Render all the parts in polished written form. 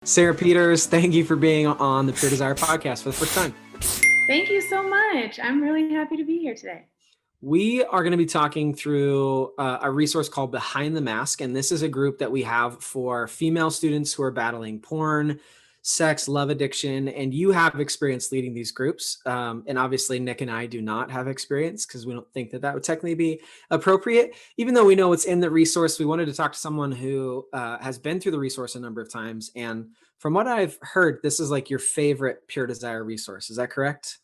Sarah Peters, thank you for being on the Pure Desire podcast for the first time. Thank you so much. I'm really happy to be here today. We are going to be talking through a resource called Behind the Mask, and this is a group that we have for female students who are battling porn, sex, love addiction, and you have experience leading these groups. And obviously, Nick and I do not have experience because we don't think that that would technically be appropriate. Even though we know it's in the resource, we wanted to talk to someone who has been through the resource a number of times. And from what I've heard, this is like your favorite Pure Desire resource. Is that correct?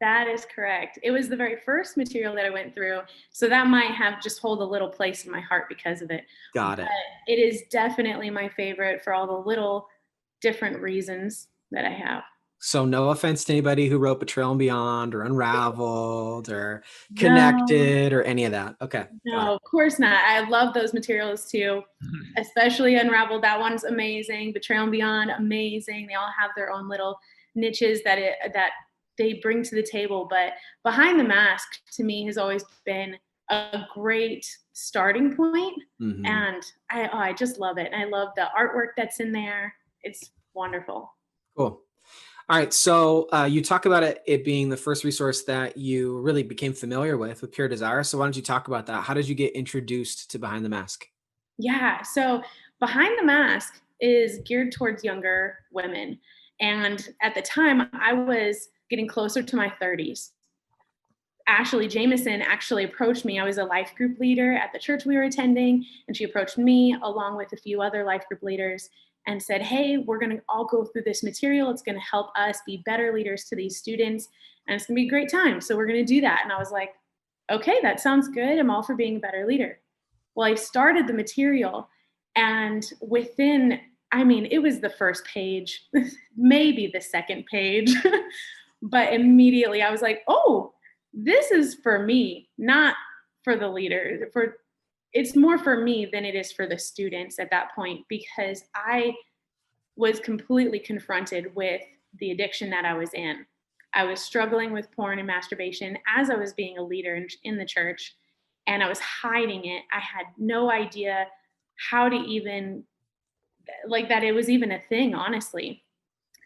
That is correct. It was the very first material that I went through, so that might have just hold a little place in my heart because of it. Got it. But it is definitely my favorite for all the little different reasons that I have. So no offense to anybody who wrote Betrayal and Beyond or Unraveled or Connected or any of that. Okay. No, of course not. I love those materials too, especially Unraveled. That one's amazing. Betrayal and Beyond, amazing. They all have their own little niches that they bring to the table. But Behind the Mask to me has always been a great starting point. Mm-hmm. And I just love it. And I love the artwork that's in there. It's wonderful. Cool. All right. So you talk about it being the first resource that you really became familiar with Pure Desire. So why don't you talk about that? How did you get introduced to Behind the Mask? Yeah. So Behind the Mask is geared towards younger women. And at the time, I was getting closer to my 30s. Ashley Jameson actually approached me. I was a life group leader at the church we were attending, and she approached me along with a few other life group leaders and said, hey, we're going to all go through this material. It's going to help us be better leaders to these students, and it's going to be a great time. So we're going to do that. And I was like, okay, that sounds good. I'm all for being a better leader. Well, I started the material, and it was the first page, maybe the second page, but immediately I was like, oh, this is for me, not for the leader. It's more for me than it is for the students at that point, because I was completely confronted with the addiction that I was in. I was struggling with porn and masturbation as I was being a leader in the church, and I was hiding it. I had no idea how to even, that it was even a thing, honestly.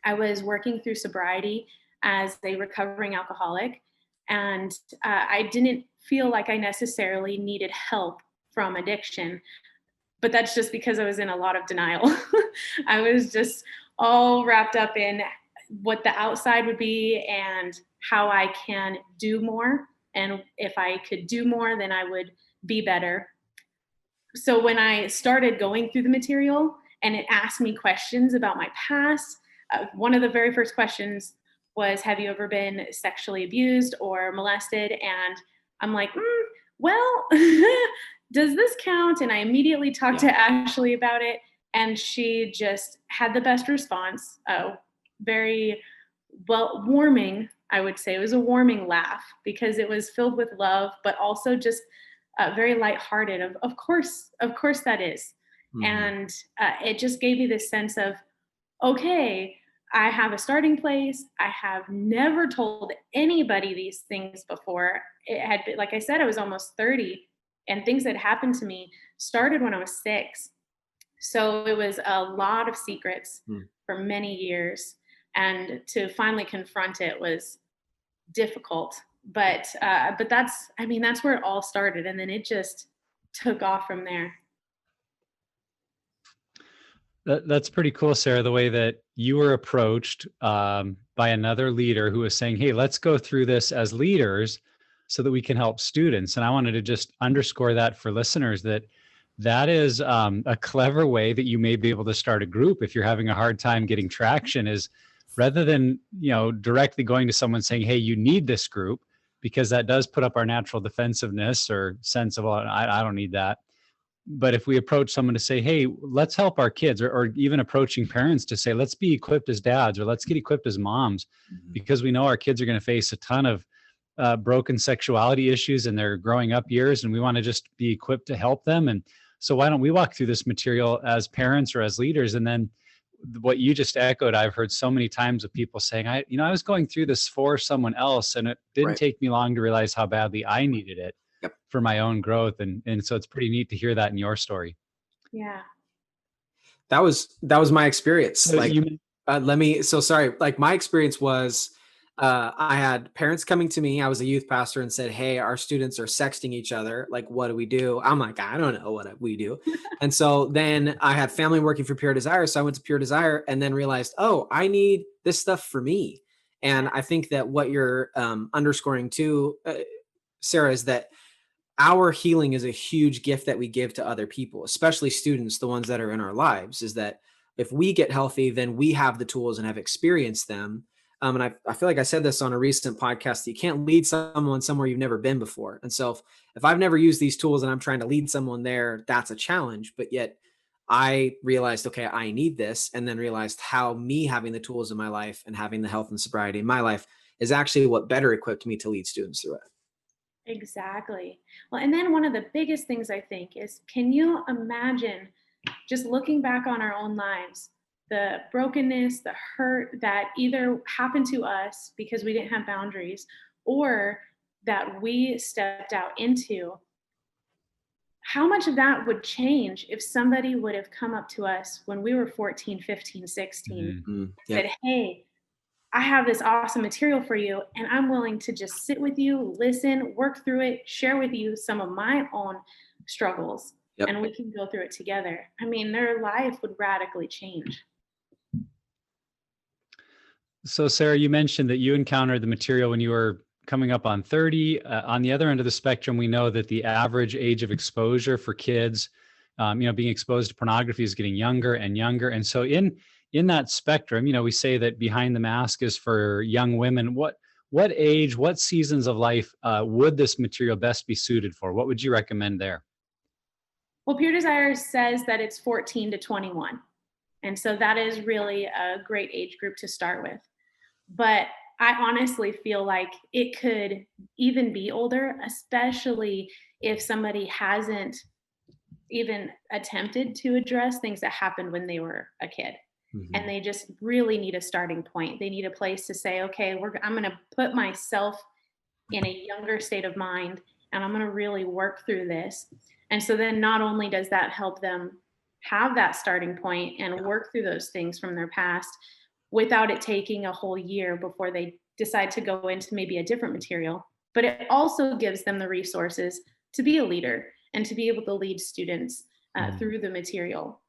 I was working through sobriety as a recovering alcoholic, and I didn't feel like I necessarily needed help from addiction, but that's just because I was in a lot of denial. I was just all wrapped up in what the outside would be and how I can do more. And if I could do more, then I would be better. So when I started going through the material and it asked me questions about my past, one of the very first questions was, have you ever been sexually abused or molested? And I'm like, well, does this count? And I immediately talked to Ashley about it, and she just had the best response. Very warming, I would say. It was a warming laugh because it was filled with love, but also just very lighthearted. Of course that is. Mm-hmm. And it just gave me this sense of, okay, I have a starting place. I have never told anybody these things before. It had been, like I said, I was almost 30, and things that happened to me started when I was 6. So it was a lot of secrets for many years, and to finally confront it was difficult. But that's where it all started, and then it just took off from there. That's pretty cool, Sarah, the way that you were approached by another leader who was saying, hey, let's go through this as leaders so that we can help students. And I wanted to just underscore that for listeners, that is a clever way that you may be able to start a group if you're having a hard time getting traction, is rather than, directly going to someone saying, hey, you need this group, because that does put up our natural defensiveness or sense of, I don't need that. But if we approach someone to say, hey, let's help our kids, or even approaching parents to say, let's be equipped as dads, or let's get equipped as moms, because we know our kids are going to face a ton of broken sexuality issues in their growing up years, and we want to just be equipped to help them. And so why don't we walk through this material as parents or as leaders? And then what you just echoed, I've heard so many times of people saying, I was going through this for someone else, and it didn't take me long to realize how badly I needed it. Yep. For my own growth. And so it's pretty neat to hear that in your story. Yeah. That was my experience. So Like, sorry. Like, my experience was, I had parents coming to me. I was a youth pastor and said, "Hey, our students are sexting each other. Like, what do we do?" I'm like, "I don't know what we do." And so then I had family working for Pure Desire. So I went to Pure Desire and then realized, oh, I need this stuff for me. And I think that what you're underscoring too, Sarah, is that our healing is a huge gift that we give to other people, especially students, the ones that are in our lives, is that if we get healthy, then we have the tools and have experienced them. And I feel like I said this on a recent podcast, that you can't lead someone somewhere you've never been before. And so if I've never used these tools and I'm trying to lead someone there, that's a challenge. But yet I realized, okay, I need this. And then realized how me having the tools in my life and having the health and sobriety in my life is actually what better equipped me to lead students through it. Exactly. Well, and then one of the biggest things I think is, can you imagine just looking back on our own lives, the brokenness, the hurt that either happened to us because we didn't have boundaries, or that we stepped out into? How much of that would change if somebody would have come up to us when we were 14, 15, 16, Yep. said, "Hey, I have this awesome material for you, and I'm willing to just sit with you, listen, work through it, share with you some of my own struggles, Yep. and we can go through it together." I mean, their life would radically change. So, Sarah, you mentioned that you encountered the material when you were coming up on 30. On the other end of the spectrum, we know that the average age of exposure for kids, being exposed to pornography is getting younger and younger. And so, in that spectrum, we say that Behind the Mask is for young women. What age, what seasons of life would this material best be suited for? What would you recommend there? Well, Pure Desire says that it's 14 to 21. And so that is really a great age group to start with. But I honestly feel like it could even be older, especially if somebody hasn't even attempted to address things that happened when they were a kid. And they just really need a starting point. They need a place to say, okay, I'm going to put myself in a younger state of mind, and I'm going to really work through this. And so then not only does that help them have that starting point and work through those things from their past without it taking a whole year before they decide to go into maybe a different material, but it also gives them the resources to be a leader and to be able to lead students through the material.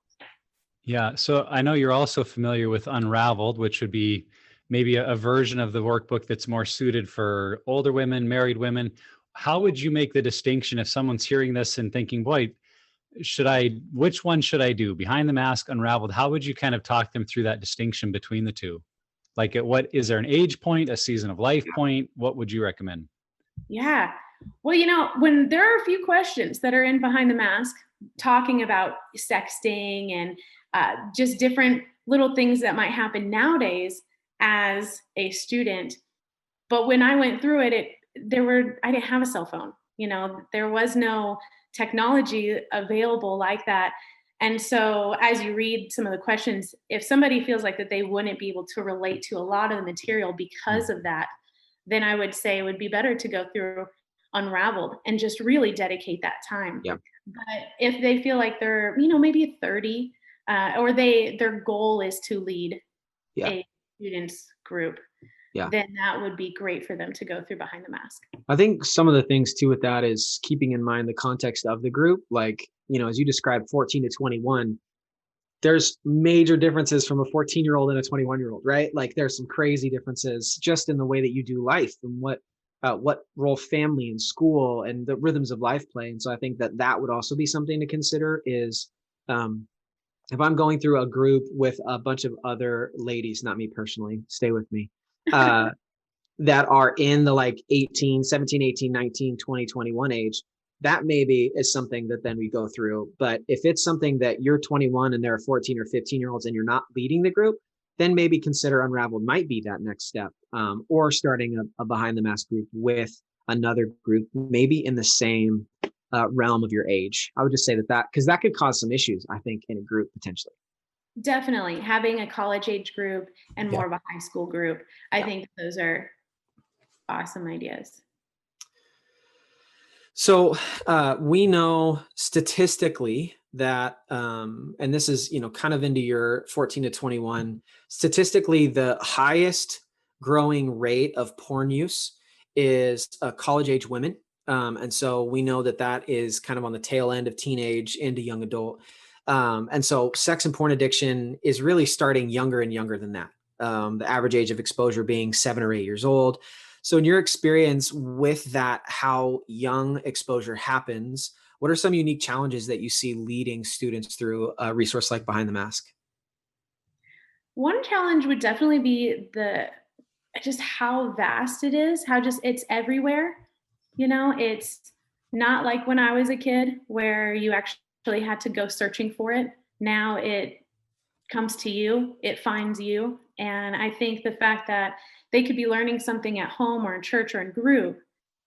Yeah. So I know you're also familiar with Unraveled, which would be maybe a version of the workbook that's more suited for older women, married women. How would you make the distinction if someone's hearing this and thinking, boy, which one should I do? Behind the Mask, Unraveled. How would you kind of talk them through that distinction between the two? Like, is there an age point, a season of life point? What would you recommend? Yeah. Well, when there are a few questions that are in Behind the Mask talking about sexting and just different little things that might happen nowadays as a student. But when I went through it, I didn't have a cell phone. There was no technology available like that. And so as you read some of the questions, if somebody feels like that they wouldn't be able to relate to a lot of the material because of that, then I would say it would be better to go through Unraveled and just really dedicate that time. Yeah. But if they feel like they're, maybe 30, or their goal is to lead a students group, then that would be great for them to go through Behind the Mask. I think some of the things too with that is keeping in mind the context of the group. Like, as you described, 14 to 21, there's major differences from a 14-year-old and a 21-year-old, right? Like, there's some crazy differences just in the way that you do life and what role family and school and the rhythms of life play. And so I think that would also be something to consider is, if I'm going through a group with a bunch of other ladies, not me personally, stay with me, that are in the like 17, 18, 19, 20, 21 age, that maybe is something that then we go through. But if it's something that you're 21 and there are 14 or 15-year-olds and you're not leading the group, then maybe consider Unraveled might be that next step, or starting a Behind the Mask group with another group, maybe in the same realm of your age. I would just say that because that could cause some issues, I think, in a group potentially. Definitely having a college age group and more of a high school group. I think those are awesome ideas. So we know statistically that, and this is, kind of into your 14 to 21, statistically, the highest growing rate of porn use is college age women. And so we know that that is kind of on the tail end of teenage into young adult. And so sex and porn addiction is really starting younger and younger than that. The average age of exposure being 7 or 8 years old. So in your experience with that, how young exposure happens, what are some unique challenges that you see leading students through a resource like Behind the Mask? One challenge would definitely be just how vast it is, how just it's everywhere. It's not like when I was a kid where you actually had to go searching for it. Now it comes to you, it finds you. And I think the fact that they could be learning something at home or in church or in group,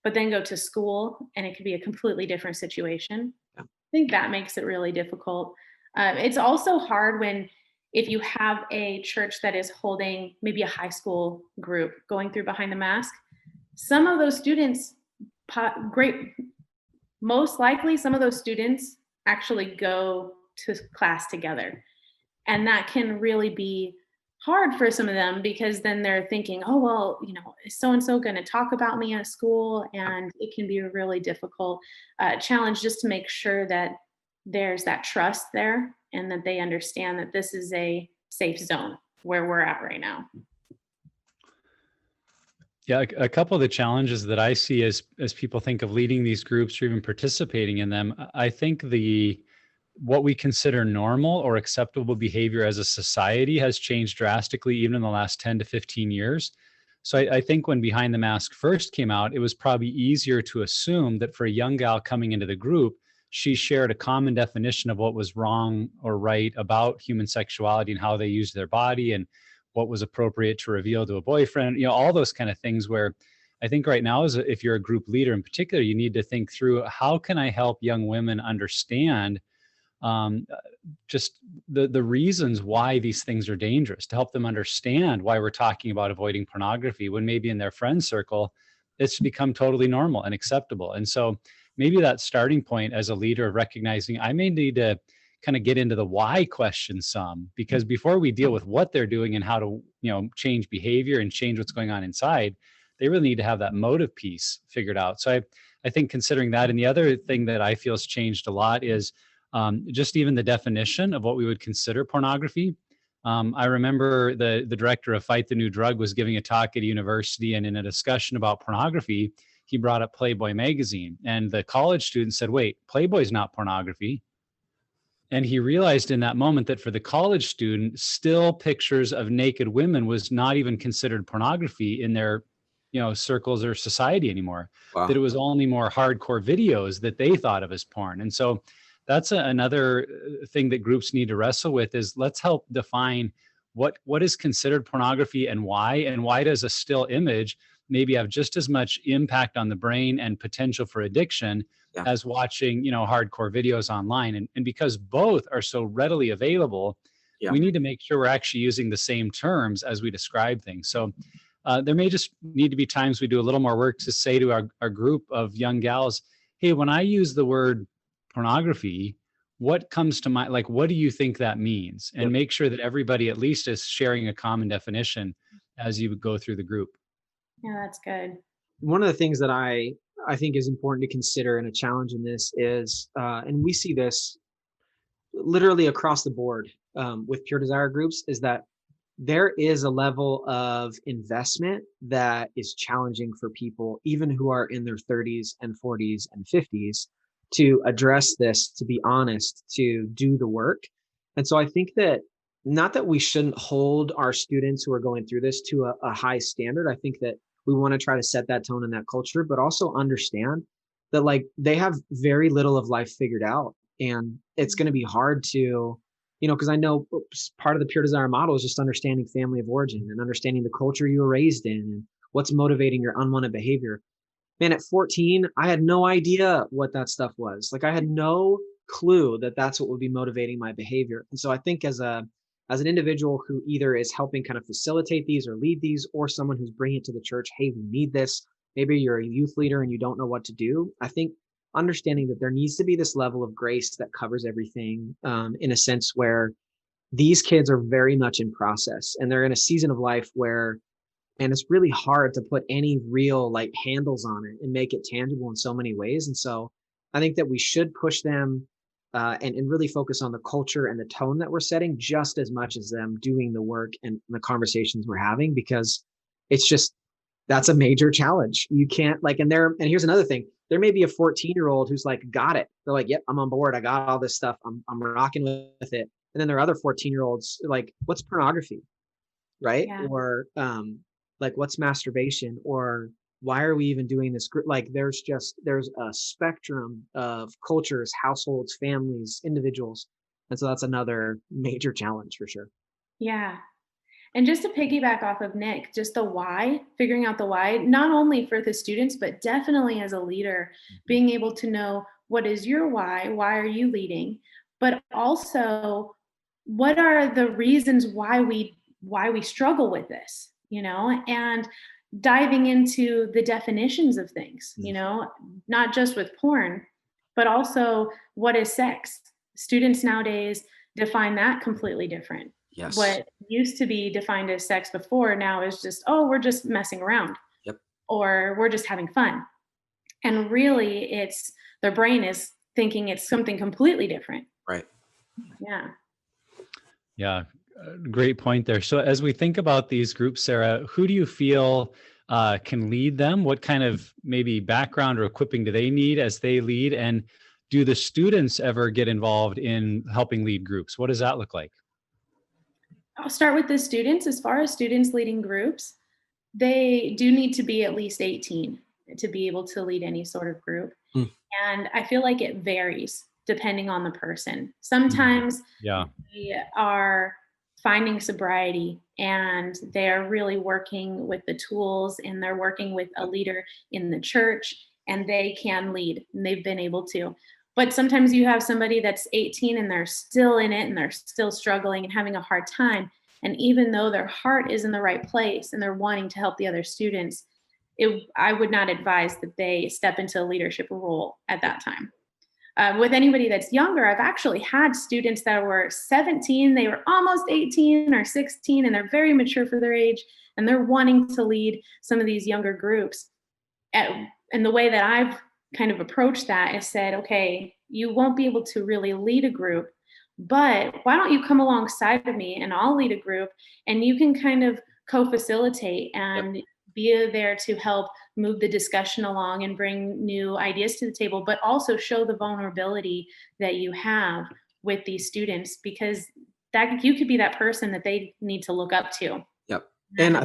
but then go to school and it could be a completely different situation. Yeah. I think that makes it really difficult. It's also hard when if you have a church that is holding maybe a high school group going through Behind the Mask, some of those students, great, most likely some of those students actually go to class together. And that can really be hard for some of them because then they're thinking, oh, well, is so and so going to talk about me at school? And it can be a really difficult challenge just to make sure that there's that trust there and that they understand that this is a safe zone where we're at right now. Yeah, a couple of the challenges that I see as people think of leading these groups or even participating in them, I think what we consider normal or acceptable behavior as a society has changed drastically even in the last 10 to 15 years. So I think when Behind the Mask first came out, it was probably easier to assume that for a young gal coming into the group, she shared a common definition of what was wrong or right about human sexuality and how they used their body and what was appropriate to reveal to a boyfriend, all those kind of things where I think right now, if you're a group leader in particular, you need to think through how can I help young women understand um, just the reasons why these things are dangerous, to help them understand why we're talking about avoiding pornography when maybe in their friend circle it's become totally normal and acceptable. And so maybe that starting point as a leader of recognizing I may need to kind of get into the why question some, because before we deal with what they're doing and how to change behavior and change what's going on inside, they really need to have that motive piece figured out. So I think considering that, and the other thing that I feel has changed a lot is just even the definition of what we would consider pornography. I remember the director of Fight the New Drug was giving a talk at a university, and in a discussion about pornography, he brought up Playboy magazine, and the college student said, "Wait, Playboy's not pornography." And he realized in that moment that for the college student, still pictures of naked women was not even considered pornography in their circles or society anymore. Wow. That it was only more hardcore videos that they thought of as porn. And so that's another thing that groups need to wrestle with is let's help define what is considered pornography and why does a still image maybe have just as much impact on the brain and potential for addiction Yeah. as watching hardcore videos online. And because both are so readily available, Yeah. we need to make sure we're actually using the same terms as we describe things. So there may just need to be times we do a little more work to say to our group of young gals, hey, when I use the word pornography, what comes to mind? Like, what do you think that means? And Yep. make sure that everybody at least is sharing a common definition as you go through the group. Yeah, that's good. One of the things that I think is important to consider and a challenge in this is, and we see this literally across the board with Pure Desire groups, is that there is a level of investment that is challenging for people, even who are in their 30s and 40s and 50s, to address this, to be honest, to do the work. And so I think that not that we shouldn't hold our students who are going through this to a high standard. I think that we want to try to set that tone in that culture, but also understand that like they have very little of life figured out. And it's going to be hard to, because I know part of the Pure Desire model is just understanding family of origin and understanding the culture you were raised in and what's motivating your unwanted behavior. Man, at 14, I had no idea what that stuff was. Like I had no clue that that's what would be motivating my behavior. And so I think as an individual who either is helping kind of facilitate these or lead these, or someone who's bringing it to the church, hey, we need this. Maybe you're a youth leader and you don't know what to do. I think understanding that there needs to be this level of grace that covers everything, in a sense where these kids are very much in process and they're in a season of life where, and it's really hard to put any real like handles on it and make it tangible in so many ways. And so I think that we should push them, and really focus on the culture and the tone that we're setting just as much as them doing the work and the conversations we're having, because it's just, that's a major challenge. You can't like, and here's another thing. There may be a 14-year-old who's like, got it. They're like, yep, I'm on board. I got all this stuff. I'm rocking with it. And then there are other 14-year-olds like, what's pornography? Right. Yeah. Or, like what's masturbation, or why are we even doing this? Like there's a spectrum of cultures, households, families, individuals. And so that's another major challenge for sure. Yeah. And just to piggyback off of Nick, just the why, figuring out the why, not only for the students, but definitely as a leader, being able to know what is your why are you leading, but also what are the reasons why we struggle with this, and diving into the definitions of things, not just with porn, but also what is sex. Students nowadays define that completely different. Yes. What used to be defined as sex before now is just, oh, we're just messing around. Yep. Or we're just having fun. And really, it's their brain is thinking it's something completely different. Right. Yeah. Yeah, great point there. So as we think about these groups, Sarah, who do you feel can lead them? What kind of maybe background or equipping do they need as they lead? And do the students ever get involved in helping lead groups? What does that look like? I'll start with the students. As far as students leading groups, they do need to be at least 18 to be able to lead any sort of group. And I feel like it varies depending on the person. Sometimes they are finding sobriety and they're really working with the tools and they're working with a leader in the church and they can lead and they've been able to. But sometimes you have somebody that's 18 and they're still in it and they're still struggling and having a hard time. And even though their heart is in the right place and they're wanting to help the other students, I would not advise that they step into a leadership role at that time. With anybody that's younger, I've actually had students that were 17, they were almost 18 or 16, and they're very mature for their age, and they're wanting to lead some of these younger groups. And the way that I've kind of approached that is said, okay, you won't be able to really lead a group, but why don't you come alongside of me and I'll lead a group and you can kind of co-facilitate and be there to help move the discussion along and bring new ideas to the table, but also show the vulnerability that you have with these students, because that you could be that person that they need to look up to. Yep. And I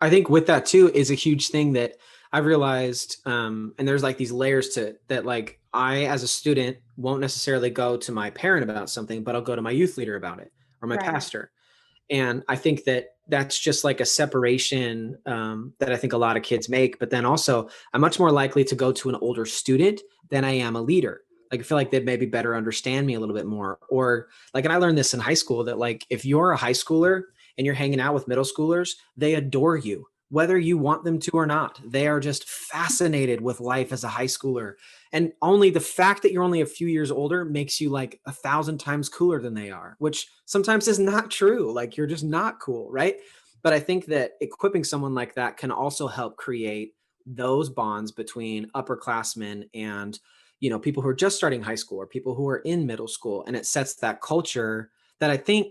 think with that too is a huge thing that I've realized, and there's like these layers to it that, like, I as a student won't necessarily go to my parent about something, but I'll go to my youth leader about it or my pastor. And I think that that's just like a separation, that I think a lot of kids make. But then also I'm much more likely to go to an older student than I am a leader. Like, I feel like they'd maybe better understand me a little bit more. Or like, and I learned this in high school, that like, if you're a high schooler and you're hanging out with middle schoolers, they adore you, whether you want them to or not. They are just fascinated with life as a high schooler. And only the fact that you're only a few years older makes you like 1,000 times cooler than they are, which sometimes is not true. Like, you're just not cool, right? But I think that equipping someone like that can also help create those bonds between upperclassmen and, people who are just starting high school or people who are in middle school. And it sets that culture that I think,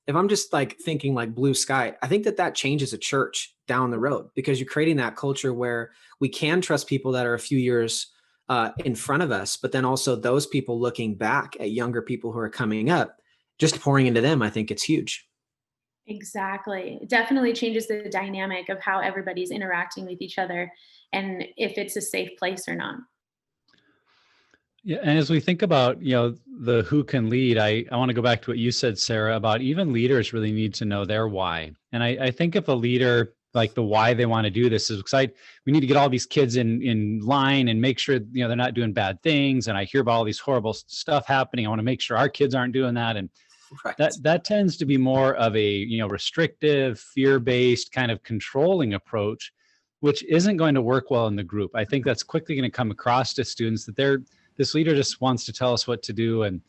if I'm just like thinking like blue sky, I think that changes a church down the road, because you're creating that culture where we can trust people that are a few years in front of us, but then also those people looking back at younger people who are coming up, just pouring into them. I think it's huge. Exactly. It definitely changes the dynamic of how everybody's interacting with each other and if it's a safe place or not. Yeah, and as we think about, the who can lead, I want to go back to what you said, Sarah, about even leaders really need to know their why. And I think if a leader, like, the why they want to do this is because we need to get all these kids in line and make sure, they're not doing bad things. And I hear about all these horrible stuff happening. I want to make sure our kids aren't doing that. And that tends to be more of a, restrictive, fear-based kind of controlling approach, which isn't going to work well in the group. I think that's quickly going to come across to students that this leader just wants to tell us what to do. And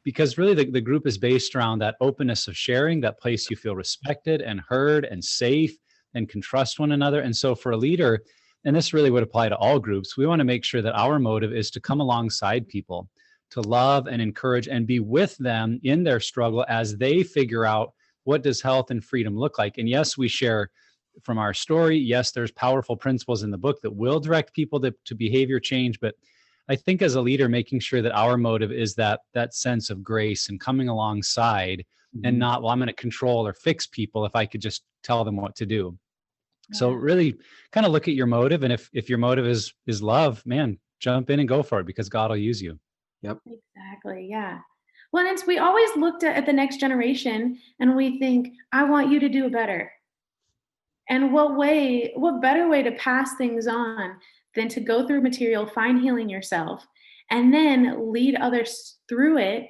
because really the group is based around that openness of sharing, that place you feel respected and heard and safe and can trust one another. And so for a leader, and this really would apply to all groups, we want to make sure that our motive is to come alongside people, to love and encourage and be with them in their struggle as they figure out what does health and freedom look like. And yes, we share from our story. Yes, there's powerful principles in the book that will direct people to behavior change. But I think as a leader, making sure that our motive is that sense of grace and coming alongside, and not, well, I'm going to control or fix people if I could just tell them what to do. Yeah. So really kind of look at your motive. And if your motive is love, man, jump in and go for it, because God will use you. Yep. Exactly. Yeah. Well, we always looked at the next generation and we think, I want you to do better. And what better way to pass things on than to go through material, find healing yourself, and then lead others through it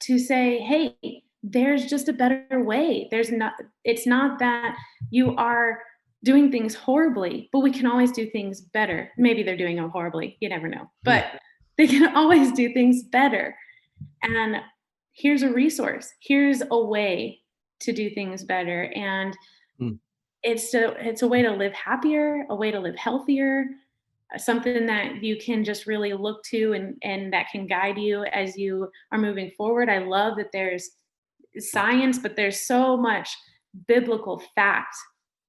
to say, hey, there's just a better way. It's not that you are doing things horribly, but we can always do things better. Maybe they're doing it horribly. You never know. But they can always do things better. And here's a resource. Here's a way to do things better. And it's a way to live happier, a way to live healthier, something that you can just really look to and that can guide you as you are moving forward. I love that there's science, but there's so much biblical fact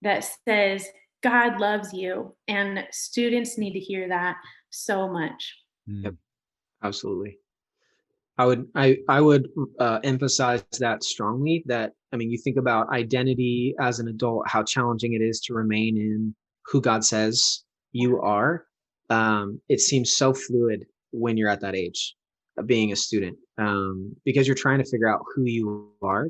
that says God loves you, and students need to hear that so much. Yep, absolutely. I would emphasize that strongly, that, I mean, you think about identity as an adult, how challenging it is to remain in who God says you are. It seems so fluid when you're at that age of being a student, because you're trying to figure out who you are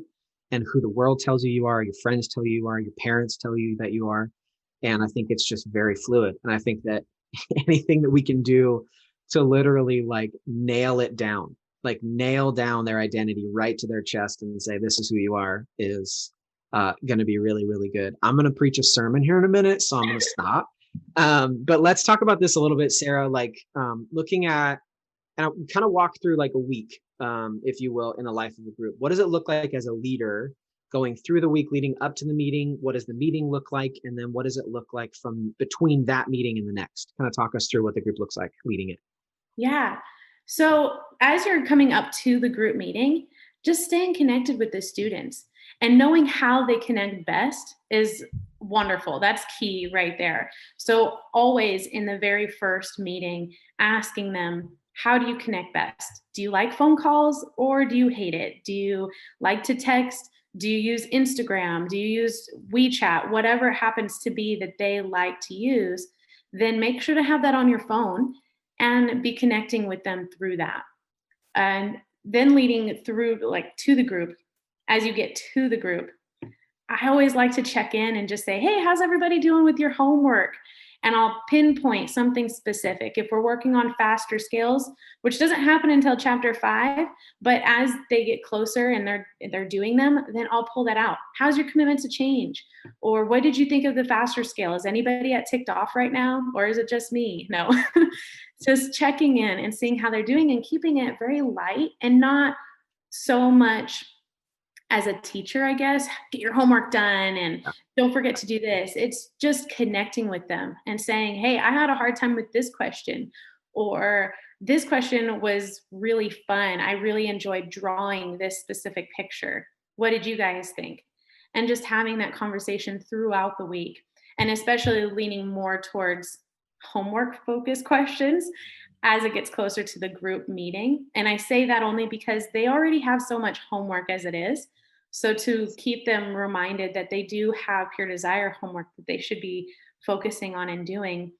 and who the world tells you are, your friends tell you are, your parents tell you that you are. And I think it's just very fluid. And I think that anything that we can do to literally like nail down their identity right to their chest and say, this is who you are, is going to be really, really good. I'm going to preach a sermon here in a minute, so I'm going to stop. But let's talk about this a little bit, Sarah, like looking at, and I'll kind of walk through like a week, if you will, in the life of the group. What does it look like as a leader going through the week leading up to the meeting? What does the meeting look like? And then what does it look like from between that meeting and the next? Kind of talk us through what the group looks like leading it. Yeah. So as you're coming up to the group meeting, just staying connected with the students and knowing how they connect best is wonderful. That's key right there. So always in the very first meeting, asking them, how do you connect best? Do you like phone calls or do you hate it? Do you like to text? Do you use Instagram? Do you use WeChat? Whatever it happens to be that they like to use, then make sure to have that on your phone and be connecting with them through that. And then leading through like to the group, as you get to the group, I always like to check in and just say, hey, how's everybody doing with your homework? And I'll pinpoint something specific. If we're working on faster scales, which doesn't happen until chapter 5, but as they get closer and they're doing them, then I'll pull that out. How's your commitment to change? Or what did you think of the faster scale? Is anybody ticked off right now? Or is it just me? No. Just checking in and seeing how they're doing and keeping it very light and not so much as a teacher, I guess, get your homework done and don't forget to do this. It's just connecting with them and saying, hey, I had a hard time with this question, or this question was really fun. I really enjoyed drawing this specific picture. What did you guys think? And just having that conversation throughout the week, and especially leaning more towards homework focused questions as it gets closer to the group meeting. And I say that only because they already have so much homework as it is. So to keep them reminded that they do have pure desire homework that they should be focusing on and doing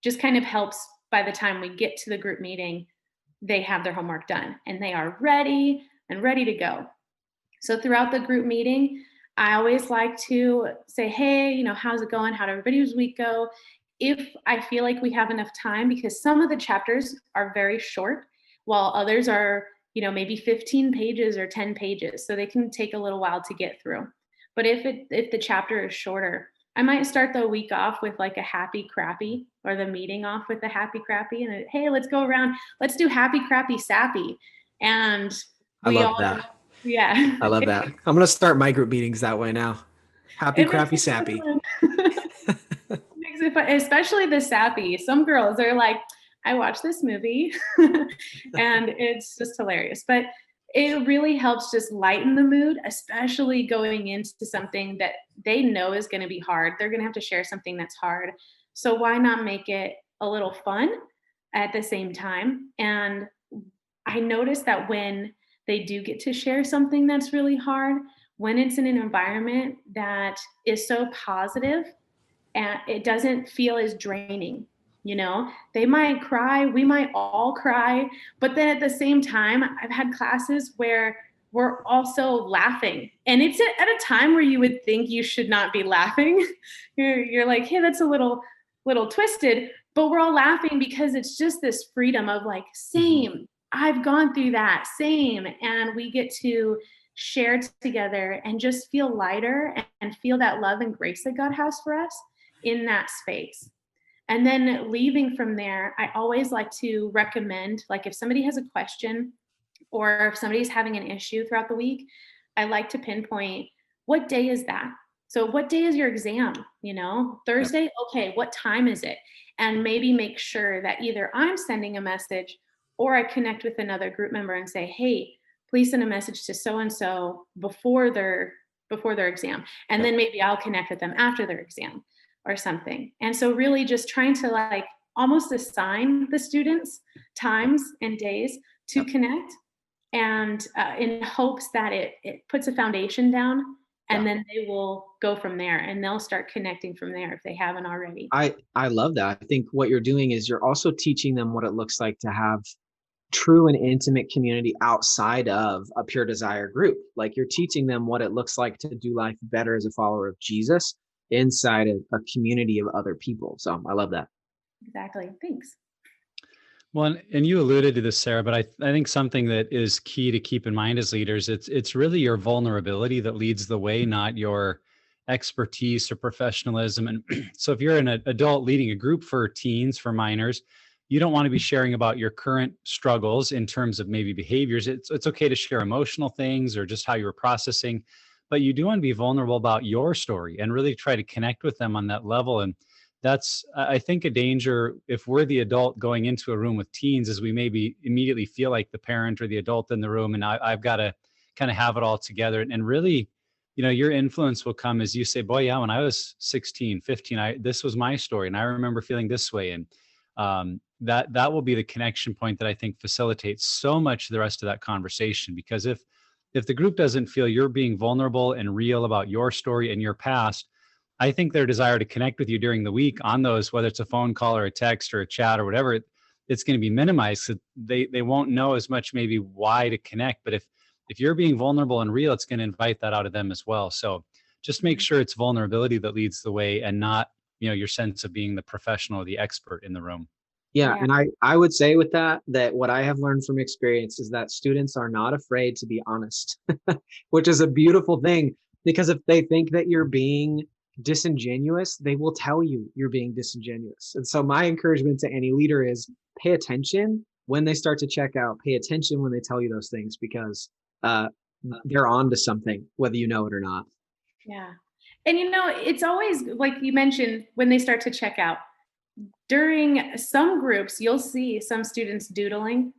just kind of helps. By the time we get to the group meeting, they have their homework done and they are ready to go. So throughout the group meeting, I always like to say, hey, how's it going? How'd everybody's week go? If I feel like we have enough time, because some of the chapters are very short, while others are, maybe 15 pages or 10 pages. So they can take a little while to get through. But if the chapter is shorter, I might start the week off with like a happy crappy, or the meeting off with a happy crappy, and hey, let's go around, let's do happy crappy sappy. And I we love all, that. yeah. I love that. I'm going to start my group meetings that way now. Happy, It makes crappy, it so sappy. fun. Makes it fun, especially the sappy. Some girls are like, I watched this movie and it's just hilarious. But it really helps just lighten the mood, especially going into something that they know is going to be hard. They're going to have to share something that's hard. So why not make it a little fun at the same time? And I notice that when they do get to share something that's really hard, when it's in an environment that is so positive, and it doesn't feel as draining. They might cry, we might all cry, but then at the same time, I've had classes where we're also laughing, and it's at a time where you would think you should not be laughing. You're like, hey, that's a little twisted, but we're all laughing because it's just this freedom of like, same, I've gone through that, same. And we get to share together and just feel lighter and feel that love and grace that God has for us in that space. And then leaving from there, I always like to recommend, like, if somebody has a question or if somebody's having an issue throughout the week, I like to pinpoint, what day is that? So what day is your exam? Thursday? Okay, what time is it? And maybe make sure that either I'm sending a message or I connect with another group member and say, hey, please send a message to so and so before their exam. And then maybe I'll connect with them after their exam or something. And so really just trying to like almost assign the students times and days to connect, and in hopes that it puts a foundation down, and then they will go from there and they'll start connecting from there if they haven't already. I love that. I think what you're doing is you're also teaching them what it looks like to have true and intimate community outside of a pure desire group. Like, you're teaching them what it looks like to do life better as a follower of Jesus inside a community of other people. So I love that. Exactly. Thanks. Well, and you alluded to this, Sarah, but I think something that is key to keep in mind as leaders, it's really your vulnerability that leads the way, not your expertise or professionalism. And so if you're an adult leading a group for teens, for minors, you don't want to be sharing about your current struggles in terms of maybe behaviors. It's okay to share emotional things or just how you were processing, but you do want to be vulnerable about your story and really try to connect with them on that level. And that's, I think, a danger if we're the adult going into a room with teens, is we maybe immediately feel like the parent or the adult in the room, and I've got to kind of have it all together. And really, your influence will come as you say, boy, yeah, when I was 16, 15, this was my story, and I remember feeling this way. And that will be the connection point that I think facilitates so much of the rest of that conversation. Because if the group doesn't feel you're being vulnerable and real about your story and your past, I think their desire to connect with you during the week on those, whether it's a phone call or a text or a chat or whatever, it's going to be minimized. So they won't know as much maybe why to connect. But if you're being vulnerable and real, it's going to invite that out of them as well. So just make sure it's vulnerability that leads the way, and not, your sense of being the professional or the expert in the room. Yeah. And I would say with that what I have learned from experience is that students are not afraid to be honest, which is a beautiful thing, because if they think that you're being disingenuous, they will tell you you're being disingenuous. And so my encouragement to any leader is pay attention when they start to check out, pay attention when they tell you those things, because they're on to something, whether you know it or not. Yeah. And it's always like you mentioned, when they start to check out. During some groups, you'll see some students doodling,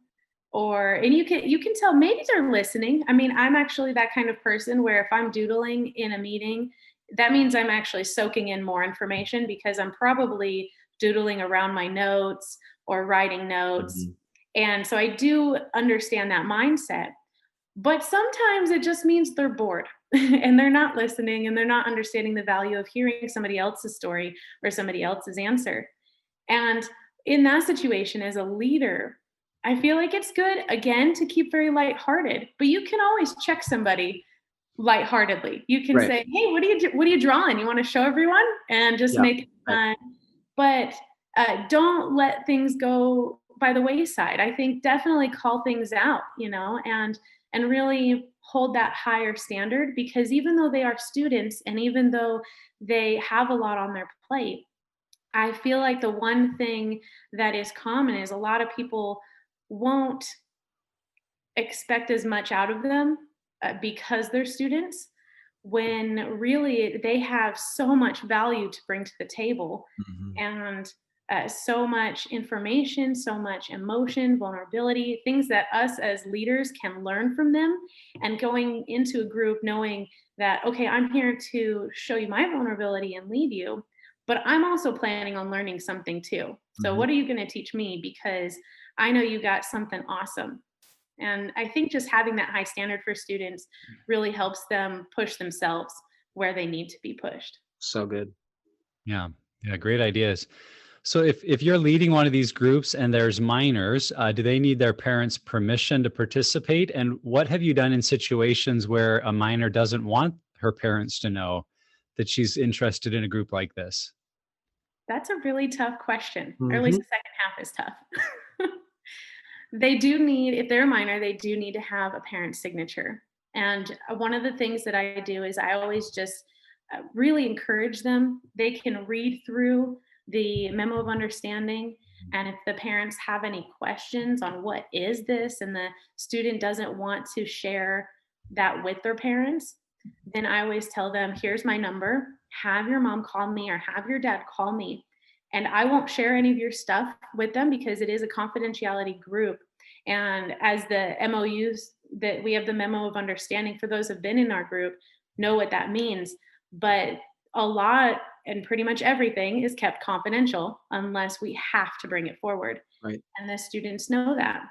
and you can tell maybe they're listening. I mean, I'm actually that kind of person where if I'm doodling in a meeting, that means I'm actually soaking in more information, because I'm probably doodling around my notes or writing notes. And so I do understand that mindset. But sometimes it just means they're bored and they're not listening, and they're not understanding the value of hearing somebody else's story or somebody else's answer. And in that situation, as a leader, I feel like it's good, again, to keep very lighthearted, but you can always check somebody lightheartedly. You can say, hey, what are you drawing? You want to show everyone? And just make it fun. But don't let things go by the wayside. I think definitely call things out, and really hold that higher standard, because even though they are students, and even though they have a lot on their plate. I feel like the one thing that is common is a lot of people won't expect as much out of them because they're students, when really they have so much value to bring to the table, Mhm. and so much information, so much emotion, vulnerability, things that us as leaders can learn from them. And going into a group knowing that, okay, I'm here to show you my vulnerability and lead you, but I'm also planning on learning something too. So, Mhm. what are you going to teach me? Because I know you got something awesome. And I think just having that high standard for students really helps them push themselves where they need to be pushed. So good. Yeah. Yeah. Great ideas. So if you're leading one of these groups and there's minors, do they need their parents' permission to participate? And what have you done in situations where a minor doesn't want her parents to know that she's interested in a group like this? That's a really tough question, or at least Mhm. the second half is tough. They do need, if they're a minor, they do need to have a parent's signature. And one of the things that I do is I always just really encourage them. They can read through the memo of understanding. And if the parents have any questions on what is this, and the student doesn't want to share that with their parents, then I always tell them, here's my number. Have your mom call me or have your dad call me. And I won't share any of your stuff with them because it is a confidentiality group. And as the MOUs that we have, the memo of understanding, for those who've been in our group, know what that means. But a lot and pretty much everything is kept confidential unless we have to bring it forward. Right. And the students know that.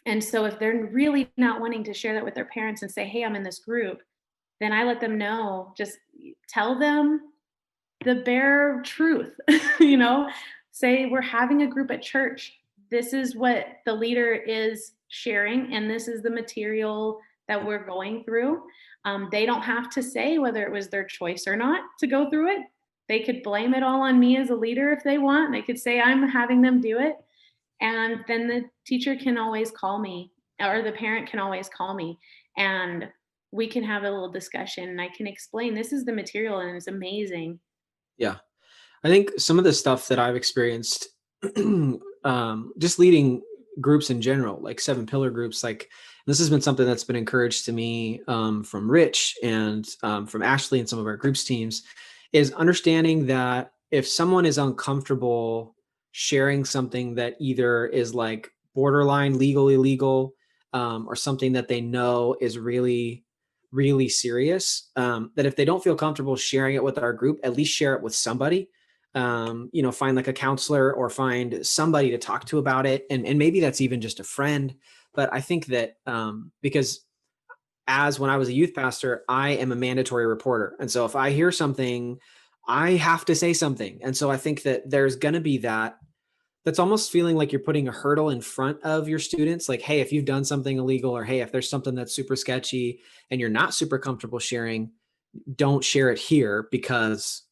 And so if they're really not wanting to share that with their parents and say, hey, I'm in this group, then I let them know, just tell them the bare truth, you know, say we're having a group at church. This is what the leader is sharing, and this is the material that we're going through. They don't have to say whether it was their choice or not to go through it. They could blame it all on me as a leader if they want. They could say I'm having them do it. And then the teacher can always call me, or the parent can always call me, and we can have a little discussion. And I can explain this is the material and it's amazing. Yeah. I think some of the stuff that I've experienced, just leading groups in general, like seven pillar groups, like this has been something that's been encouraged to me from Rich and from Ashley and some of our groups teams, is understanding that if someone is uncomfortable sharing something that either is like borderline legal, illegal, or something that they know is really, really serious, that if they don't feel comfortable sharing it with our group, at least share it with somebody. Find like a counselor or find somebody to talk to about it. And maybe that's even just a friend. But I think that because as when I was a youth pastor, I am a mandatory reporter. And so if I hear something, I have to say something. And so I think that there's going to be that's almost feeling like you're putting a hurdle in front of your students. Like, hey, if you've done something illegal, or hey, if there's something that's super sketchy and you're not super comfortable sharing, don't share it here because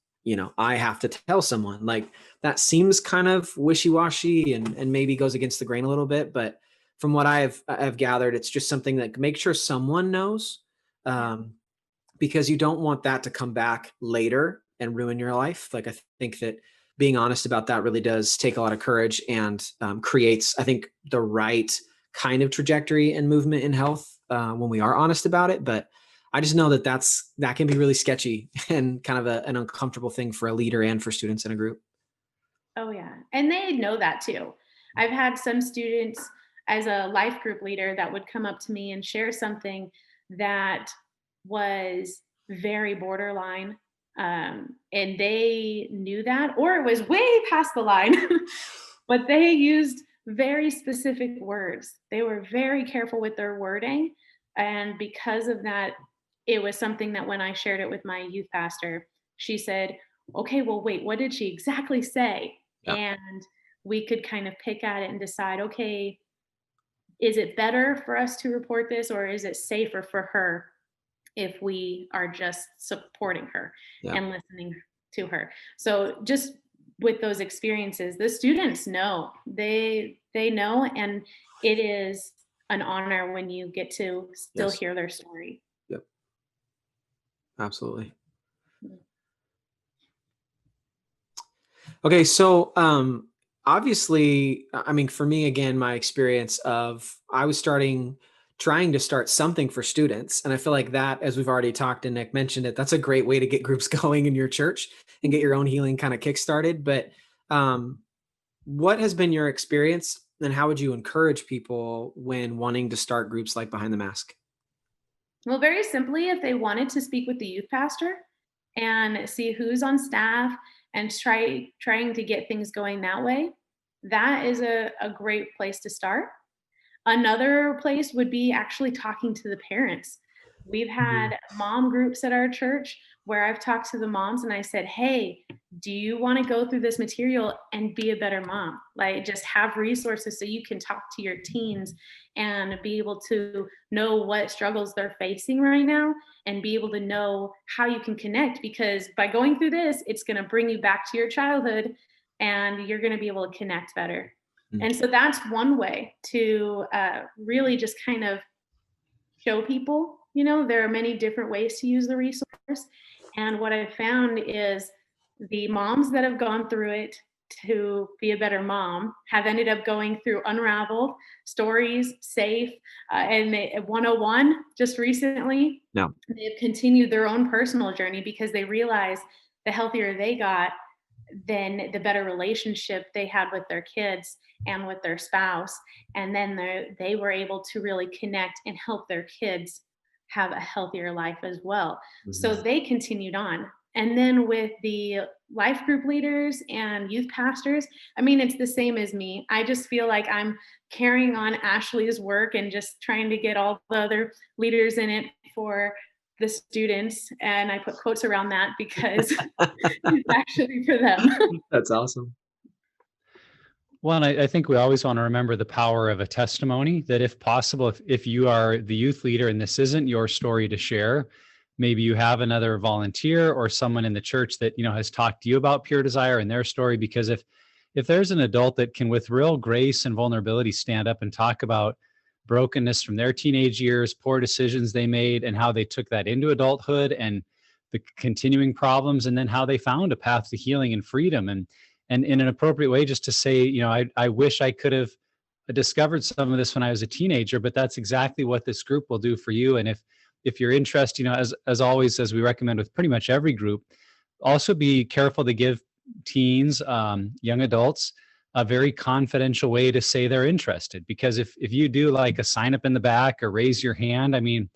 I have to tell someone. Like, that seems kind of wishy-washy and maybe goes against the grain a little bit, but from what I've gathered, it's just something that make sure someone knows, Yeah. um, because you don't want that to come back later and ruin your life. Like, I think that being honest about that really does take a lot of courage and creates, I think, the right kind of trajectory and movement in health when we are honest about it. But I just know that that can be really sketchy and kind of an uncomfortable thing for a leader and for students in a group. Oh, yeah. And they know that too. I've had some students as a life group leader that would come up to me and share something that was very borderline. And they knew that, or it was way past the line, but they used very specific words. They were very careful with their wording. And because of that, it was something that when I shared it with my youth pastor, she said, okay, well, wait, what did she exactly say? Yeah. And we could kind of pick at it and decide, okay, is it better for us to report this, or is it safer for her if we are just supporting her Yeah. and listening to her? So just with those experiences, the students know, they know, and it is an honor when you get to still Yes. hear their story. Yep. Absolutely. Okay, so obviously, I mean, for me, again, my experience of I was trying to start something for students. And I feel like that, as we've already talked and Nick mentioned it, that's a great way to get groups going in your church and get your own healing kind of kickstarted. But um, what has been your experience and how would you encourage people when wanting to start groups like Behind the Mask? Well, very simply, if they wanted to speak with the youth pastor and see who's on staff and trying to get things going that way, that is a great place to start. Another place would be actually talking to the parents. We've Mhm. had mom groups at our church where I've talked to the moms and I said, "Hey, do you want to go through this material and be a better mom? Like, just have resources so you can talk to your teens and be able to know what struggles they're facing right now and be able to know how you can connect. Because by going through this, it's going to bring you back to your childhood and you're going to be able to connect better." Mm. And so that's one way to really just kind of show people, there are many different ways to use the resource. And what I've found is the moms that have gone through it to be a better mom have ended up going through Unraveled, Stories, Safe, and 101 just recently. No. They've continued their own personal journey because they realize the healthier they got, then the better relationship they had with their kids and with their spouse. And then they were able to really connect and help their kids have a healthier life as well. So Mhm. they continued on. And then with the life group leaders and youth pastors, I mean, it's the same as me. I just feel like I'm carrying on Ashley's work and just trying to get all the other leaders in it for the students. And I put quotes around that because it's actually for them. That's awesome. Well, and I think we always want to remember the power of a testimony that if possible, if you are the youth leader and this isn't your story to share, maybe you have another volunteer or someone in the church that, has talked to you about pure desire and their story. Because if there's an adult that can with real grace and vulnerability stand up and talk about brokenness from their teenage years, poor decisions they made, and how they took that into adulthood and the continuing problems, and then how they found a path to healing and freedom, and in an appropriate way, just to say, I wish I could have discovered some of this when I was a teenager, but that's exactly what this group will do for you. And if you're interested, as always, as we recommend with pretty much every group, also be careful to give teens, young adults, a very confidential way to say they're interested. Because if you do like a sign up in the back or raise your hand, I mean,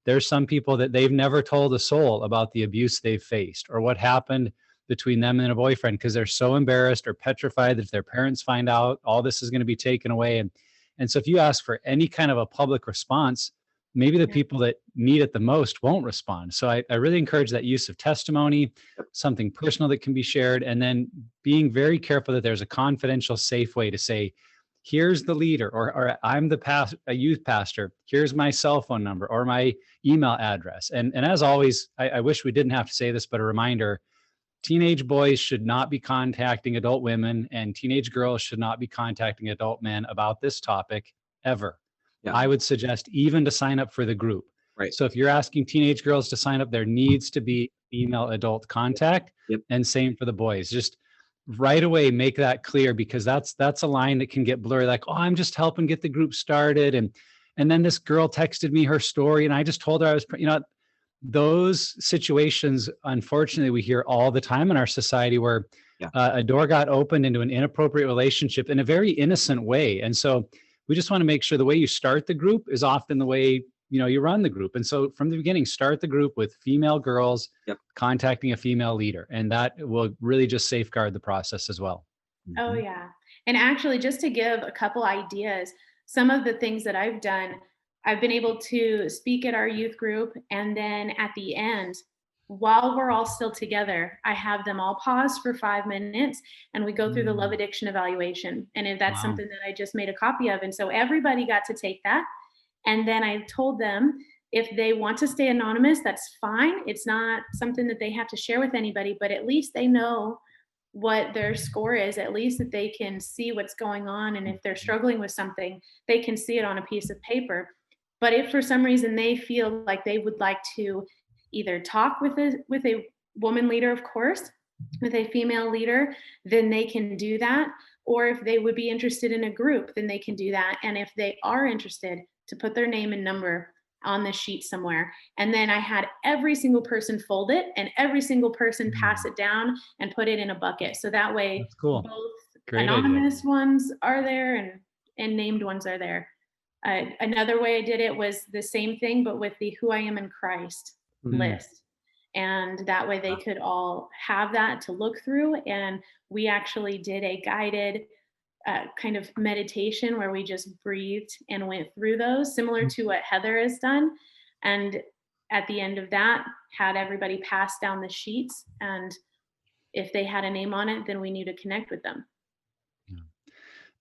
there's some people that they've never told a soul about the abuse they've faced or what happened between them and a boyfriend because they're so embarrassed or petrified that if their parents find out, all this is going to be taken away. And so if you ask for any kind of a public response, maybe the Yeah. people that need it the most won't respond. So I really encourage that use of testimony, something personal that can be shared, and then being very careful that there's a confidential, safe way to say, here's the leader, or I'm a youth pastor. Here's my cell phone number or my email address. And as always, I wish we didn't have to say this, but a reminder: teenage boys should not be contacting adult women, and teenage girls should not be contacting adult men about this topic ever. Yeah. I would suggest even to sign up for the group. Right. So if you're asking teenage girls to sign up, there needs to be female adult contact, Yep. and same for the boys. Just right away make that clear, because that's a line that can get blurry, like, oh, I'm just helping get the group started, and then this girl texted me her story and I just told her I was, those situations, unfortunately, we hear all the time in our society where Yeah. a door got opened into an inappropriate relationship in a very innocent way. And so we just want to make sure the way you start the group is often the way you run the group. And so from the beginning, start the group with female girls. Yep. Contacting a female leader, and that will really just safeguard the process as well. Oh, Mhm. yeah. And actually, just to give a couple ideas, some of the things that I've done, I've been able to speak at our youth group. And then at the end, while we're all still together, I have them all pause for 5 minutes and we go through the love Mm. addiction evaluation. And if that's Wow. something that I just made a copy of. And so everybody got to take that. And then I told them if they want to stay anonymous, that's fine. It's not something that they have to share with anybody, but at least they know what their score is, at least that they can see what's going on. And if they're struggling with something, they can see it on a piece of paper. But if for some reason they feel like they would like to either talk with a woman leader, of course, with a female leader, then they can do that. Or if they would be interested in a group, then they can do that. And if they are interested, to put their name and number on the sheet somewhere. And then I had every single person fold it and every single person pass it down and put it in a bucket. So that way, That's cool. both Great idea. anonymous ones are there and named ones are there. Another way I did it was the same thing, but with the Who I Am in Christ list. And that way they could all have that to look through. And we actually did a guided kind of meditation where we just breathed and went through those, similar to what Heather has done. And at the end of that, had everybody pass down the sheets. And if they had a name on it, then we knew to connect with them.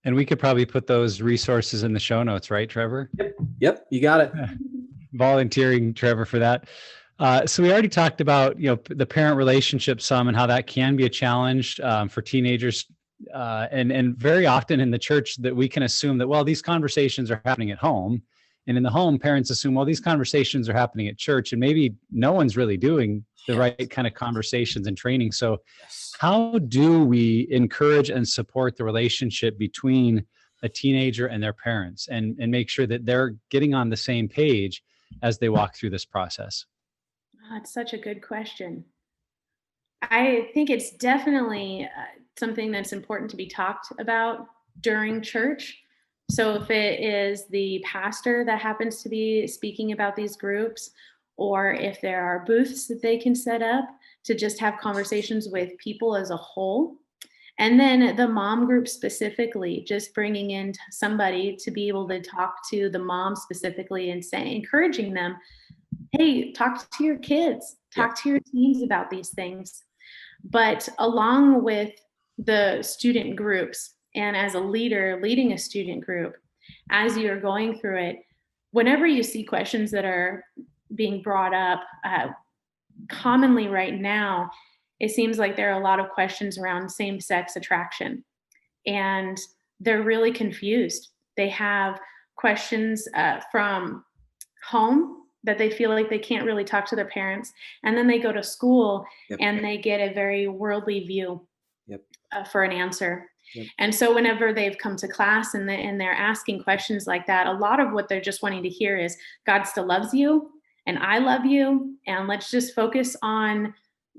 And we could probably put those resources in the show notes, right, Trevor? Yep, you got it. Volunteering Trevor for that. So we already talked about, the parent relationship some and how that can be a challenge for teenagers. And very often in the church that we can assume that, well, these conversations are happening at home. And in the home, parents assume, well, these conversations are happening at church, and maybe no one's really doing the right kind of conversations and training. So how do we encourage and support the relationship between a teenager and their parents and make sure that they're getting on the same page as they walk through this process? That's such a good question. I think it's definitely something that's important to be talked about during church. So if it is the pastor that happens to be speaking about these groups, or if there are booths that they can set up to just have conversations with people as a whole. And then the mom group specifically, just bringing in somebody to be able to talk to the mom specifically and encouraging them, hey, talk to your kids, talk to your teens about these things. But along with the student groups, and as a leader leading a student group, as you're going through it, whenever you see questions that are being brought up, commonly right now, it seems like there are a lot of questions around same-sex attraction, and they're really confused. They have questions from home that they feel like they can't really talk to their parents, and then they go to school and they get a very worldly view for an answer. And so whenever they've come to class and they're asking questions like that, a lot of what they're just wanting to hear is God still loves you and I love you, and let's just focus on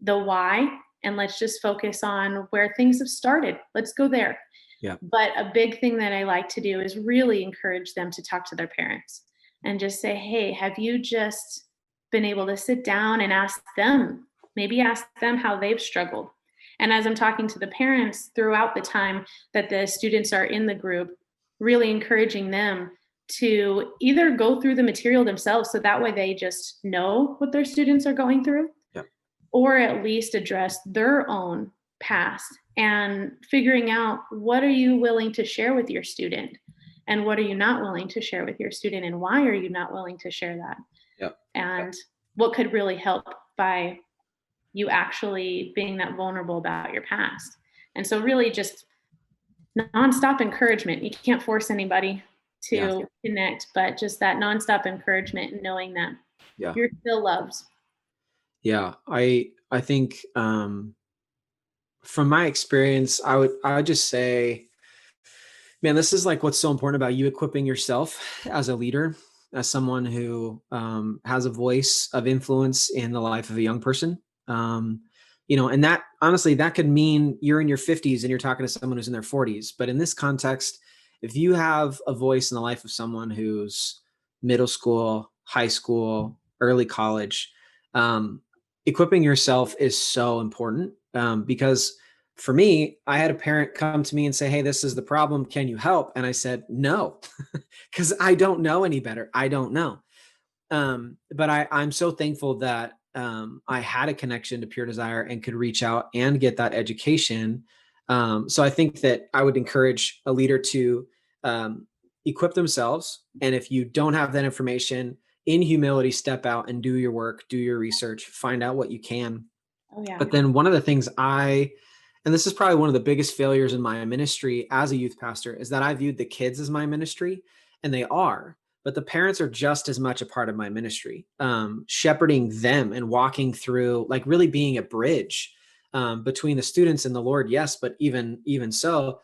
the why, and let's just focus on where things have started. Let's go there. But a big thing that I like to do is really encourage them to talk to their parents and just say, hey, have you just been able to sit down and ask them how they've struggled? And as I'm talking to the parents throughout the time that the students are in the group, really encouraging them to either go through the material themselves, so that way they just know what their students are going through, or at least address their own past and figuring out, what are you willing to share with your student and what are you not willing to share with your student, and why are you not willing to share that? And what could really help by you actually being that vulnerable about your past. And so really just nonstop encouragement. You can't force anybody to connect, but just that nonstop encouragement and knowing that you're still loved. I think from my experience, I would just say, man, this is like what's so important about you equipping yourself as a leader, as someone who has a voice of influence in the life of a young person. And that honestly, that could mean you're in your 50s and you're talking to someone who's in their 40s. But in this context, if you have a voice in the life of someone who's middle school, high school, early college, equipping yourself is so important. Because for me, I had a parent come to me and say, hey, this is the problem. Can you help? And I said, no, because I don't know any better. I don't know. But I'm so thankful that I had a connection to Pure Desire and could reach out and get that education. So I think that I would encourage a leader to equip themselves. And if you don't have that information, in humility, step out and do your work, do your research, find out what you can. But then one of the things and this is probably one of the biggest failures in my ministry as a youth pastor, is that I viewed the kids as my ministry, and they are. But the parents are just as much a part of my ministry, shepherding them and walking through, like really being a bridge between the students and the Lord, yes, but even so,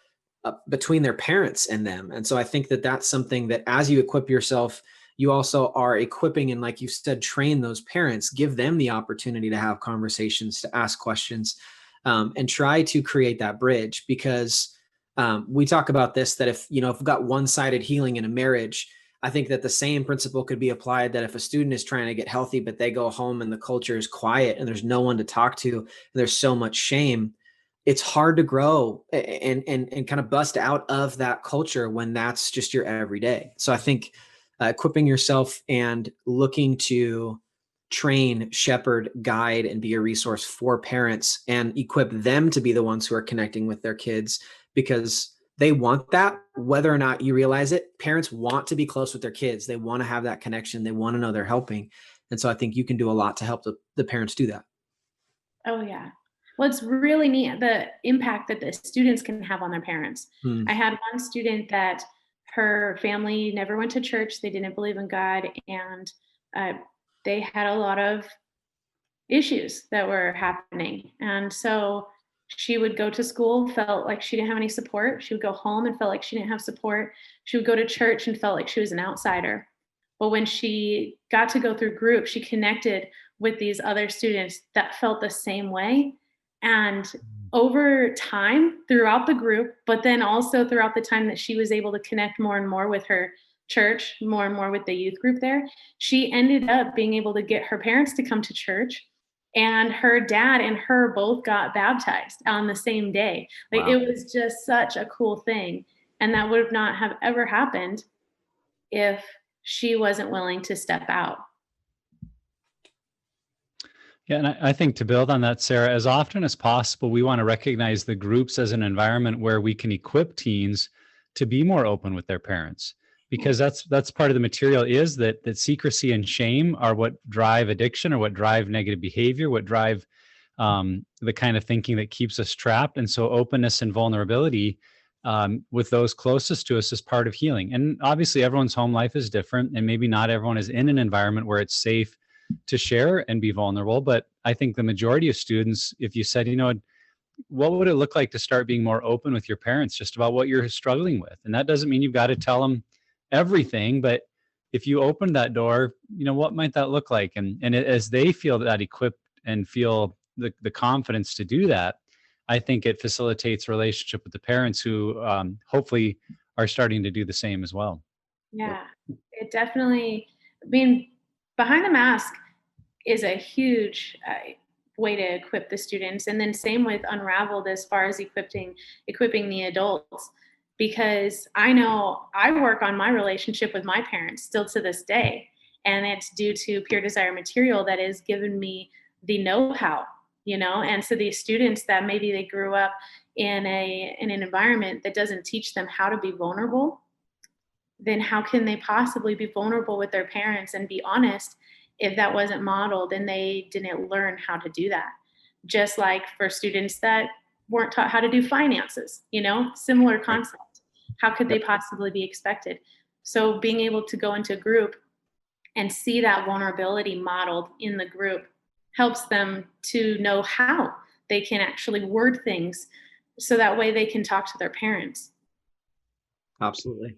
between their parents and them. And so I think that that's something that as you equip yourself, you also are equipping and, like you said, train those parents, give them the opportunity to have conversations, to ask questions, and try to create that bridge. Because we talk about this, that if we've got one-sided healing in a marriage, I think that the same principle could be applied, that if a student is trying to get healthy, but they go home and the culture is quiet and there's no one to talk to, and there's so much shame, it's hard to grow and kind of bust out of that culture when that's just your everyday. So I think equipping yourself and looking to train, shepherd, guide, and be a resource for parents, and equip them to be the ones who are connecting with their kids, because they want that, whether or not you realize it. Parents want to be close with their kids. They want to have that connection. They want to know they're helping. And so I think you can do a lot to help the parents do that. Oh, yeah. Well, it's really neat, the impact that the students can have on their parents. Hmm. I had one student that her family never went to church. They didn't believe in God, and they had a lot of issues that were happening. And so she would go to school, felt like she didn't have any support. She would go home and felt like she didn't have support. She would go to church and felt like she was an outsider. But when she got to go through group, she connected with these other students that felt the same way. And over time, throughout the group, but then also throughout the time that she was able to connect more and more with her church, more and more with the youth group there, she ended up being able to get her parents to come to church. And her dad and her both got baptized on the same day. Like, Wow. it was just such a cool thing. And that would not have ever happened if she wasn't willing to step out. Yeah, and I think to build on that, Sarah, as often as possible, we want to recognize the groups as an environment where we can equip teens to be more open with their parents, because that's part of the material, is that secrecy and shame are what drive addiction, or what drive negative behavior, what drive the kind of thinking that keeps us trapped. And so openness and vulnerability with those closest to us is part of healing. And obviously everyone's home life is different, and maybe not everyone is in an environment where it's safe to share and be vulnerable. But I think the majority of students, if you said, what would it look like to start being more open with your parents just about what you're struggling with? And that doesn't mean you've got to tell them everything, but if you open that door, what might that look like? And as they feel that equipped and feel the confidence to do that, I think it facilitates relationship with the parents, who hopefully are starting to do the same as well. Yeah, it definitely, I mean, Behind the Mask is a huge way to equip the students. And then same with Unraveled, as far as equipping the adults, because I know I work on my relationship with my parents still to this day. And it's due to Pure Desire material that has given me the know-how, and so these students that maybe they grew up in an environment that doesn't teach them how to be vulnerable, then how can they possibly be vulnerable with their parents and be honest if that wasn't modeled and they didn't learn how to do that? Just like for students that weren't taught how to do finances, similar concept. How could they possibly be expected? So being able to go into a group and see that vulnerability modeled in the group helps them to know how they can actually word things, so that way they can talk to their parents. Absolutely.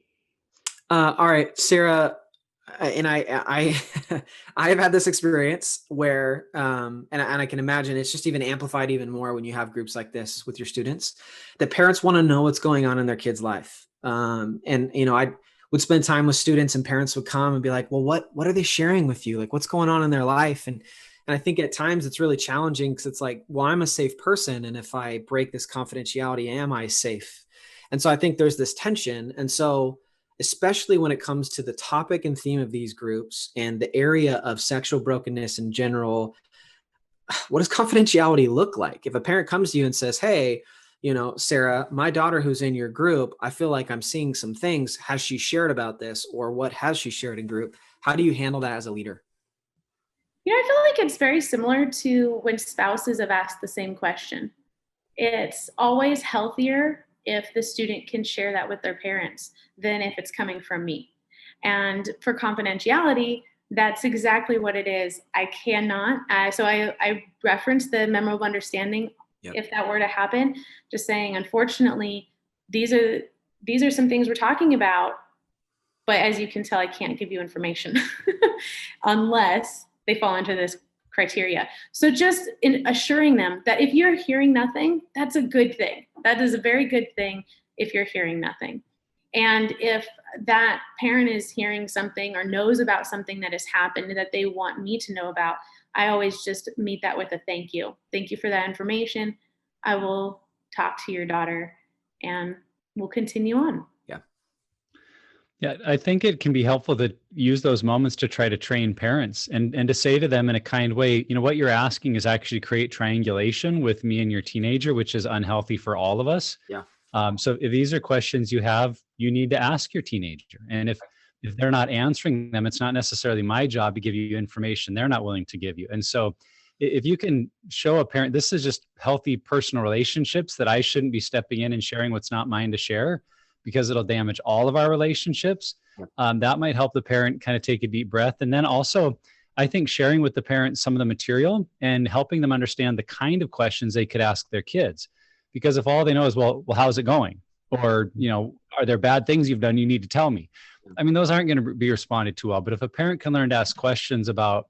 All right, Sarah, and I I've had this experience where, and I can imagine it's just even amplified even more when you have groups like this with your students, that parents want to know what's going on in their kid's life. And I would spend time with students, and parents would come and be like, well, what are they sharing with you? Like, what's going on in their life? And I think at times it's really challenging, because it's like, well, I'm a safe person, and if I break this confidentiality, am I safe? And so I think there's this tension. And so, especially when it comes to the topic and theme of these groups and the area of sexual brokenness in general, what does confidentiality look like? If a parent comes to you and says, hey, Sarah, my daughter who's in your group, I feel like I'm seeing some things. Has she shared about this, or what has she shared in group? How do you handle that as a leader? I feel like it's very similar to when spouses have asked the same question. It's always healthier if the student can share that with their parents than if it's coming from me. And for confidentiality, that's exactly what it is. I cannot. So I reference the memo of understanding Yep. if that were to happen, just saying, unfortunately, these are some things we're talking about, but as you can tell, I can't give you information unless they fall into this criteria. So just in assuring them that if you're hearing nothing, that's a good thing. That is a very good thing if you're hearing nothing. And if that parent is hearing something or knows about something that has happened that they want me to know about, I always just meet that with a thank you. Thank you for that information. I will talk to your daughter and we'll continue on. Yeah, I think it can be helpful to use those moments to try to train parents and to say to them in a kind way, you know, what you're asking is actually create triangulation with me and your teenager, which is unhealthy for all of us. Yeah. So if these are questions you have, you need to ask your teenager. And if they're not answering them, it's not necessarily my job to give you information they're not willing to give you. And so if you can show a parent, this is just healthy personal relationships, that I shouldn't be stepping in and sharing what's not mine to share, because it'll damage all of our relationships. That might help the parent kind of take a deep breath. And then also, I think sharing with the parents some of the material and helping them understand the kind of questions they could ask their kids. Because if all they know is, well, how's it going? Or, you know, are there bad things you've done you need to tell me? I mean, those aren't going to be responded to well. But if a parent can learn to ask questions about,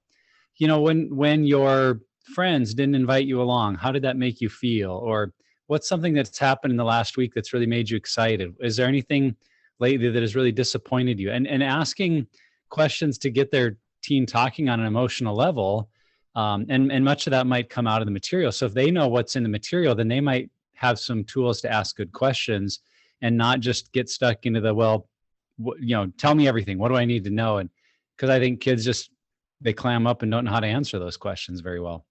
you know, when your friends didn't invite you along, how did that make you feel? Or what's something that's happened in the last week that's really made you excited? Is there anything lately that has really disappointed you? And asking questions to get their teen talking on an emotional level. And much of that might come out of the material. So if they know what's in the material, then they might have some tools to ask good questions and not just get stuck into the, well, you know, tell me everything. What do I need to know? And because I think kids just, they clam up and don't know how to answer those questions very well.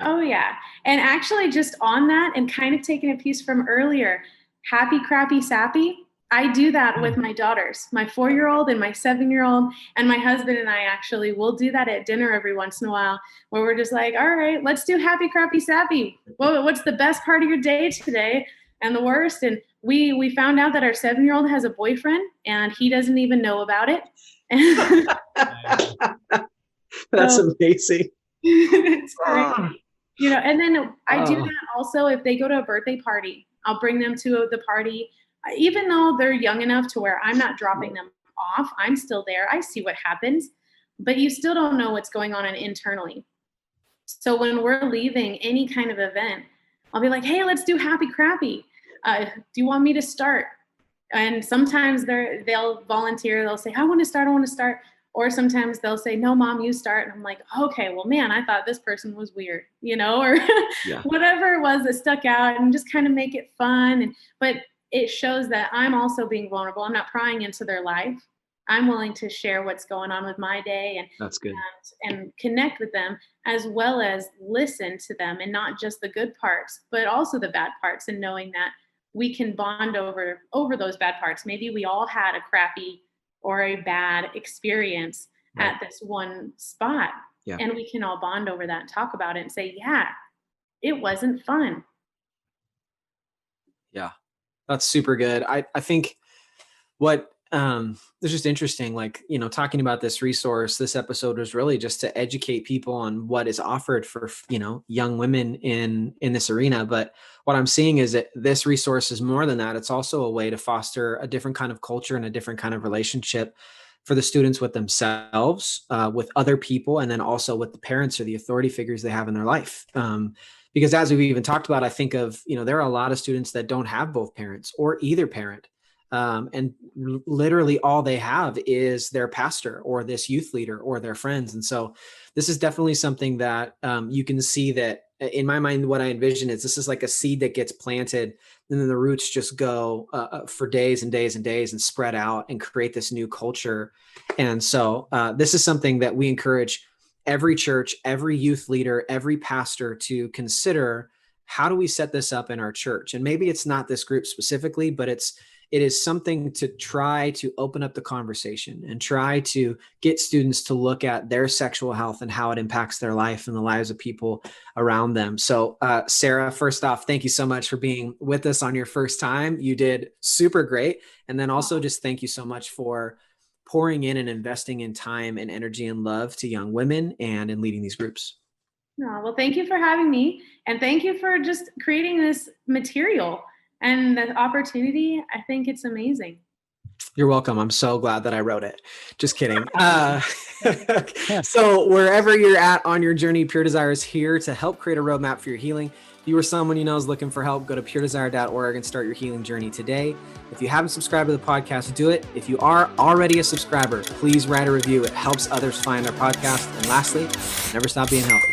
Oh, yeah. And actually, just on that, and kind of taking a piece from earlier, happy, crappy, sappy. I do that with my daughters, my 4-year-old and my 7-year-old, and my husband and I actually will do that at dinner every once in a while, where we're just like, all right, let's do happy, crappy, sappy. Well, what's the best part of your day today and the worst? And we found out that our 7-year-old has a boyfriend and he doesn't even know about it. That's amazing. It's great. You know, and then I do that also if they go to a birthday party. I'll bring them to the party, even though they're young enough to where I'm not dropping them off. I'm still there. I see what happens, but you still don't know what's going on internally. So when we're leaving any kind of event, I'll be like, hey, let's do happy crappy. Do you want me to start? And sometimes they'll volunteer. They'll say, I want to start. Or sometimes they'll say, no, Mom, you start. And I'm like, okay, well, man, I thought this person was weird, you know, or whatever it was that stuck out, and just kind of make it fun. But it shows that I'm also being vulnerable. I'm not prying into their life. I'm willing to share what's going on with my day and that's good. And connect with them, as well as listen to them, and not just the good parts, but also the bad parts, and knowing that we can bond over those bad parts. Maybe we all had a crappy or a bad experience at this one spot. Yeah. And we can all bond over that and talk about it and say, yeah, it wasn't fun. Yeah, that's super good. I think what it's just interesting, like, you know, talking about this resource, this episode was really just to educate people on what is offered for, you know, young women in this arena. But what I'm seeing is that this resource is more than that. It's also a way to foster a different kind of culture and a different kind of relationship for the students with themselves, with other people, and then also with the parents or the authority figures they have in their life. Because as we've even talked about, I think of, you know, there are a lot of students that don't have both parents or either parent. And literally all they have is their pastor or this youth leader or their friends. And so this is definitely something that you can see that in my mind, what I envision is this is like a seed that gets planted, and then the roots just go for days and days and days and spread out and create this new culture. And so this is something that we encourage every church, every youth leader, every pastor to consider. How do we set this up in our church? And maybe it's not this group specifically, but it is something to try to open up the conversation and try to get students to look at their sexual health and how it impacts their life and the lives of people around them. So, Sarah, first off, thank you so much for being with us on your first time. You did super great. And then also just thank you so much for pouring in and investing in time and energy and love to young women and in leading these groups. Oh, well, thank you for having me. And thank you for just creating this material and the opportunity. I think it's amazing. You're welcome. I'm so glad that I wrote it. Just kidding. So wherever you're at on your journey, Pure Desire is here to help create a roadmap for your healing. If you or someone you know is looking for help, go to puredesire.org and start your healing journey today. If you haven't subscribed to the podcast, do it. If you are already a subscriber, please write a review. It helps others find our podcast. And lastly, never stop being healthy.